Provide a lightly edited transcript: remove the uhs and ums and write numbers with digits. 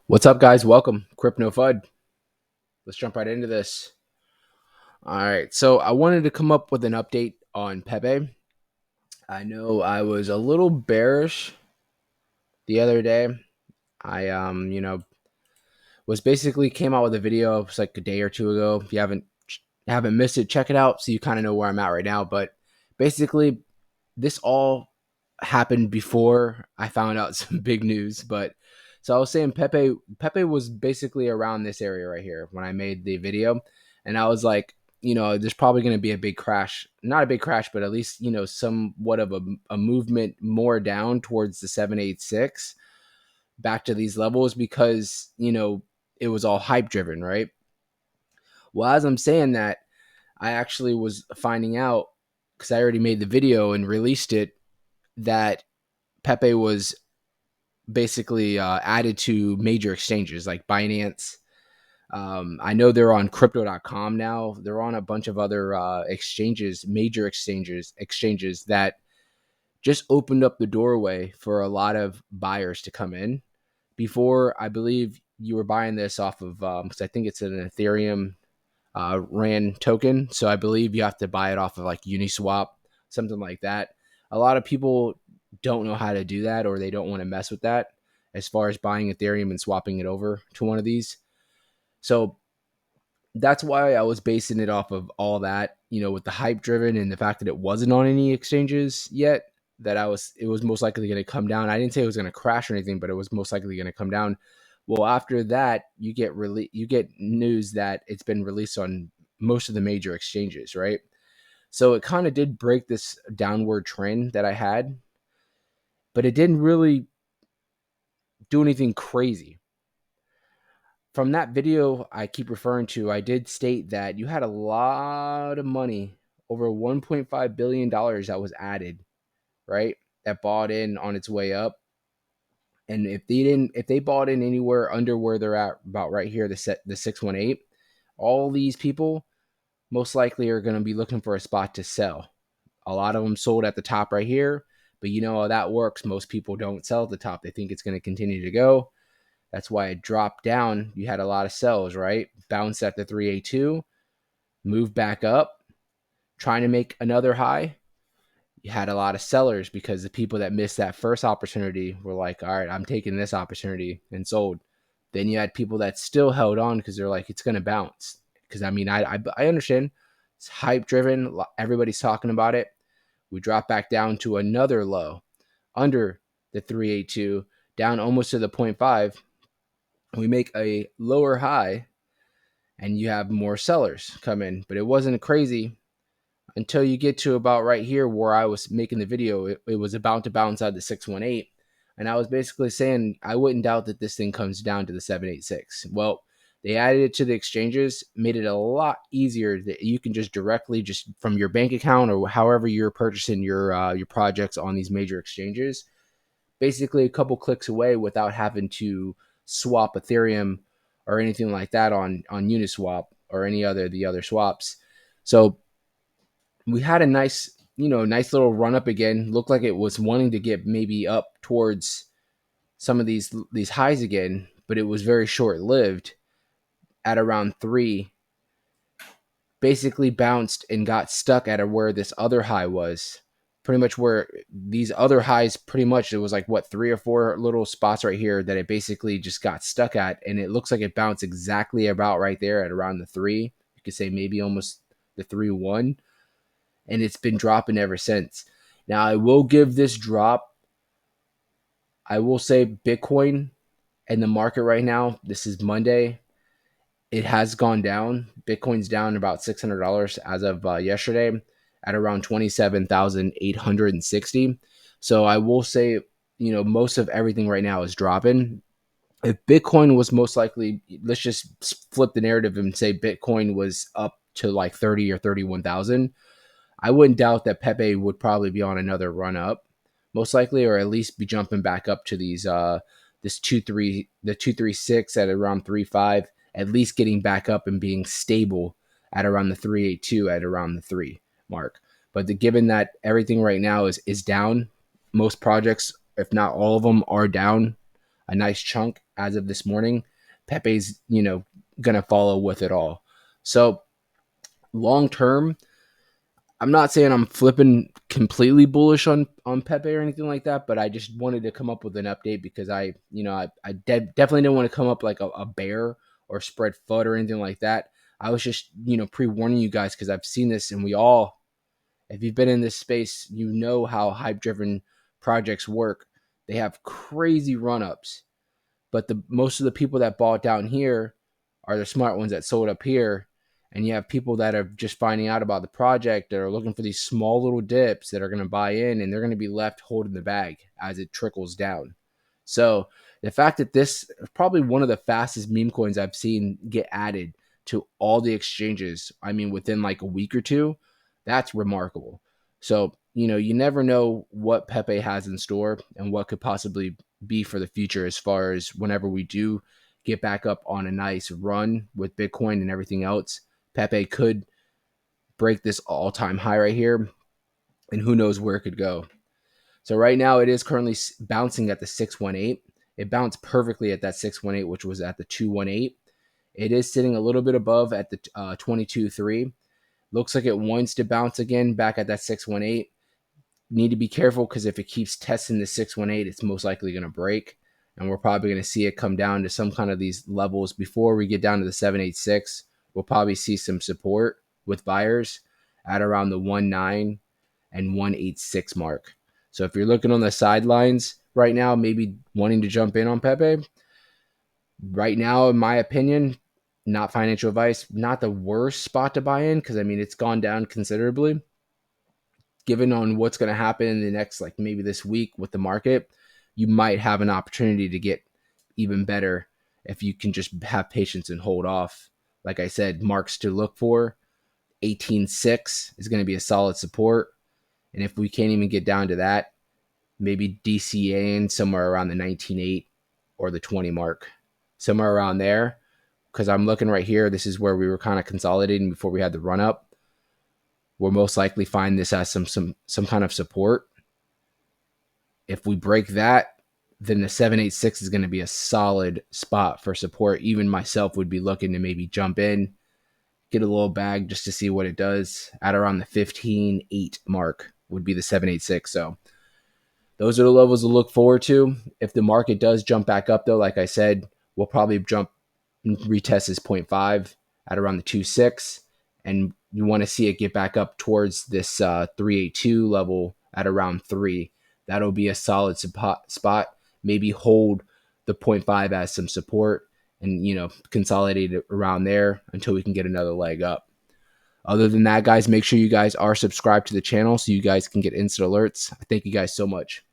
What's up, guys? Welcome, Crypto FUD. Let's jump right into this. All right, so I wanted to come up with an update on Pepe. I know I was a little bearish the other day. I was basically came out with a video. It was like a day or two ago. If you haven't missed it, check it out so you kind of know where I'm at right now. But basically, this all happened before I found out some big news. But so I was saying Pepe was basically around this area right here when I made the video, and I was like, there's probably going to be a big crash, not a big crash, but at least somewhat of a movement more down towards the 786 back to these levels because it was all hype driven, right? Well, as I'm saying that, I actually was finding out because I already made the video and released it that Pepe was basically added to major exchanges like Binance. I know they're on crypto.com now. They're on a bunch of other major exchanges that just opened up the doorway for a lot of buyers to come in. Before, I believe you were buying this off of, because I think it's an Ethereum RAN token. So I believe you have to buy it off of like Uniswap, something like that. A lot of people don't know how to do that, or they don't want to mess with that as far as buying Ethereum and swapping it over to one of these. So that's why I was basing it off of all that, with the hype driven and the fact that it wasn't on any exchanges yet, that it was most likely going to come down. I didn't say it was going to crash or anything, but it was most likely going to come down. Well, after that, you get news that it's been released on most of the major exchanges, right? So it kind of did break this downward trend that I had, but it didn't really do anything crazy. From that video I keep referring to, I did state that you had a lot of money, over $1.5 billion that was added, right? That bought in on its way up. And if they bought in anywhere under where they're at, about right here, the 618, all these people most likely are going to be looking for a spot to sell. A lot of them sold at the top right here, but you know how that works. Most people don't sell at the top. They think it's going to continue to go. That's why it dropped down. You had a lot of sells, right? Bounced at the 382, moved back up, trying to make another high. You had a lot of sellers because the people that missed that first opportunity were like, all right, I'm taking this opportunity, and sold. Then you had people that still held on because they're like, it's going to bounce. Because I mean, I understand it's hype driven. Everybody's talking about it. We drop back down to another low under the 382, down almost to the point 0.5. We make a lower high and you have more sellers come in, but it wasn't crazy until you get to about right here where I was making the video. It was about to bounce out the 618, and I was basically saying I wouldn't doubt that this thing comes down to the 786. Well, they added it to the exchanges, made it a lot easier that you can just directly, just from your bank account or however you're purchasing your projects on these major exchanges, basically a couple clicks away without having to swap Ethereum or anything like that on Uniswap or any other the other swaps. So we had a nice little run up again. Looked like it was wanting to get maybe up towards some of these highs again, but it was very short lived at around 3. Basically bounced and got stuck at where this other high was. Pretty much where these other highs, pretty much it was like what, 3 or 4 little spots right here that it basically just got stuck at, and it looks like it bounced exactly about right there at around the 3. You could say maybe almost the 3-1, and it's been dropping ever since. Now I will give this drop. I will say Bitcoin and the market right now. This is Monday. It has gone down. Bitcoin's down about $600 as of yesterday at around 27,860. So I will say, most of everything right now is dropping. If Bitcoin was most likely, let's just flip the narrative and say Bitcoin was up to like 30 or 31,000. I wouldn't doubt that Pepe would probably be on another run up, most likely, or at least be jumping back up to these this 236 at around 3.5, at least getting back up and being stable at around the 382 at around the 3 mark. But given that everything right now is down, most projects, if not all of them, are down. a nice chunk as of this morning. Pepe's, going to follow with it all. So long term, I'm not saying I'm flipping completely bullish on Pepe or anything like that, but I just wanted to come up with an update because definitely didn't want to come up like a bear or spread FUD or anything like that. I was just pre-warning you guys because I've seen this, and we all, if you've been in this space, you know how hype-driven projects work. They have crazy run-ups, but the most of the people that bought down here are the smart ones that sold up here. And you have people that are just finding out about the project that are looking for these small little dips that are going to buy in, and they're going to be left holding the bag as it trickles down. So the fact that this is probably one of the fastest meme coins I've seen get added to all the exchanges, I mean, within like a week or two, that's remarkable. So, you never know what Pepe has in store and what could possibly be for the future as far as whenever we do get back up on a nice run with Bitcoin and everything else. Pepe could break this all-time high right here, and who knows where it could go. So right now it is currently bouncing at the 618. It bounced perfectly at that 618, which was at the 218. It is sitting a little bit above at the 22.3. Looks like it wants to bounce again back at that 618. Need to be careful because if it keeps testing the 618, it's most likely going to break. And we're probably going to see it come down to some kind of these levels before we get down to the 786. We'll probably see some support with buyers at around the 19 and 186 mark. So if you're looking on the sidelines right now, maybe wanting to jump in on Pepe, right now, in my opinion, not financial advice, not the worst spot to buy in because, I mean, it's gone down considerably. Given on what's going to happen in the next, like maybe this week with the market, you might have an opportunity to get even better if you can just have patience and hold off. Like I said, marks to look for, 18.6 is going to be a solid support. And if we can't even get down to that, maybe DCAing somewhere around the 19.8 or the 20 mark, somewhere around there. Because I'm looking right here, this is where we were kind of consolidating before we had the run up. We'll most likely find this as some kind of support. If we break that, then the 786 is going to be a solid spot for support. Even myself would be looking to maybe jump in, get a little bag just to see what it does at around the 15.8 mark would be the 786. So those are the levels to look forward to. If the market does jump back up, though, like I said, we'll probably jump and retest this 0.5 at around the 2.6. And you want to see it get back up towards this 382 level at around 3. That'll be a solid spot. Maybe hold the 0.5 as some support and, consolidate it around there until we can get another leg up. Other than that, guys, make sure you guys are subscribed to the channel so you guys can get instant alerts. Thank you guys so much.